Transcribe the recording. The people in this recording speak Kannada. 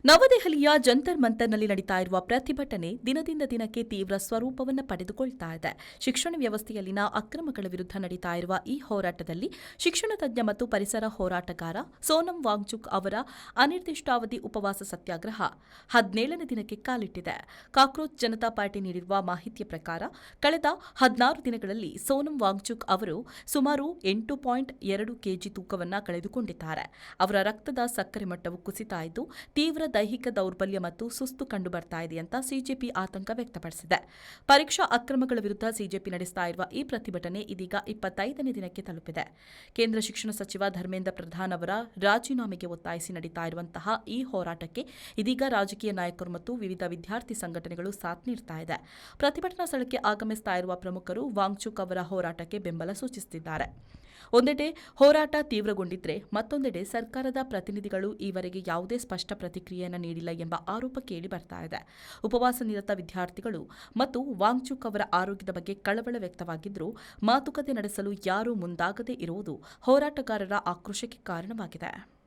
ನವದೆಹಲಿಯ ಜಂತರ್ ಮಂತರ್ನಲ್ಲಿ ನಡೀತಾ ಇರುವ ಪ್ರತಿಭಟನೆ ದಿನದಿಂದ ದಿನಕ್ಕೆ ತೀವ್ರ ಸ್ವರೂಪವನ್ನು ಪಡೆದುಕೊಳ್ತಾ ಇದೆ. ಶಿಕ್ಷಣ ವ್ಯವಸ್ಥೆಯಲ್ಲಿನ ಅಕ್ರಮಗಳ ವಿರುದ್ಧ ನಡೀತಾ ಇರುವ ಈ ಹೋರಾಟದಲ್ಲಿ ಶಿಕ್ಷಣ ತಜ್ಞ ಮತ್ತು ಪರಿಸರ ಹೋರಾಟಗಾರ ಸೋನಂ ವಾಂಗ್ಚುಕ್ ಅವರ ಅನಿರ್ದಿಷ್ಟಾವಧಿ ಉಪವಾಸ ಸತ್ಯಾಗ್ರಹ 17ನೇ ದಿನಕ್ಕೆ ಕಾಲಿಟ್ಟಿದೆ. ಕಾಕ್ರೋಚ್ ಜನತಾ ಪಾರ್ಟಿ ನೀಡಿರುವ ಮಾಹಿತಿಯ ಪ್ರಕಾರ ಕಳೆದ 16 ದಿನಗಳಲ್ಲಿ ಸೋನಂ ವಾಂಗ್ಚುಕ್ ಅವರು ಸುಮಾರು 8.2 ಕೆಜಿ ತೂಕವನ್ನು ಕಳೆದುಕೊಂಡಿದ್ದಾರೆ. ಅವರ ರಕ್ತದ ಸಕ್ಕರೆ ಮಟ್ಟವು ಕುಸಿತಾ ಇದ್ದು ತೀವ್ರ ದೈಹಿಕ ದೌರ್ಬಲ್ಯ ಮತ್ತು ಸುಸ್ತು ಕಂಡುಬರ್ತಾ ಇದೆ ಅಂತ ಸಿಜೆಪಿ ಆತಂಕ ವ್ಯಕ್ತಪಡಿಸಿದೆ. ಪರೀಕ್ಷಾ ಅಕ್ರಮಗಳ ವಿರುದ್ಧ ಸಿಜೆಪಿ ನಡೆಸ್ತಾ ಇರುವ ಈ ಪ್ರತಿಭಟನೆ ಇದೀಗ 25ನೇ ದಿನಕ್ಕೆ ತಲುಪಿದೆ. ಕೇಂದ್ರ ಶಿಕ್ಷಣ ಸಚಿವ ಧರ್ಮೇಂದ್ರ ಪ್ರಧಾನ್ ಅವರ ರಾಜೀನಾಮೆಗೆ ಒತ್ತಾಯಿಸಿ ನಡೀತಾ ಇರುವಂತಹ ಈ ಹೋರಾಟಕ್ಕೆ ಇದೀಗ ರಾಜಕೀಯ ನಾಯಕರು ಮತ್ತು ವಿವಿಧ ವಿದ್ಯಾರ್ಥಿ ಸಂಘಟನೆಗಳು ಸಾಥ್ ನೀಡ್ತಾ ಇದೆ. ಪ್ರತಿಭಟನಾ ಸ್ಥಳಕ್ಕೆ ಆಗಮಿಸ್ತಾ ಇರುವ ಪ್ರಮುಖರು ವಾಂಗ್ಚುಕ್ ಅವರ ಹೋರಾಟಕ್ಕೆ ಬೆಂಬಲ ಸೂಚಿಸುತ್ತಿದ್ದಾರೆ. ಒಂದೆಡೆ ಹೋರಾಟ ತೀವ್ರಗೊಂಡಿದ್ರೆ ಮತ್ತೊಂದೆಡೆ ಸರ್ಕಾರದ ಪ್ರತಿನಿಧಿಗಳು ಈವರೆಗೆ ಯಾವುದೇ ಸ್ಪಷ್ಟ ಪ್ರತಿಕ್ರಿಯೆಯನ್ನು ನೀಡಿಲ್ಲ ಎಂಬ ಆರೋಪ ಕೇಳಿ ಬರ್ತಾ ಇದೆ. ಉಪವಾಸ ನಿರತ ವಿದ್ಯಾರ್ಥಿಗಳು ಮತ್ತು ವಾಂಗ್ಚುಕ್ ಅವರ ಆರೋಗ್ಯದ ಬಗ್ಗೆ ಕಳವಳ ವ್ಯಕ್ತವಾಗಿದ್ದರೂ ಮಾತುಕತೆ ನಡೆಸಲು ಯಾರೂ ಮುಂದಾಗದೇ ಇರುವುದು ಹೋರಾಟಗಾರರ ಆಕ್ರೋಶಕ್ಕೆ ಕಾರಣವಾಗಿದೆ.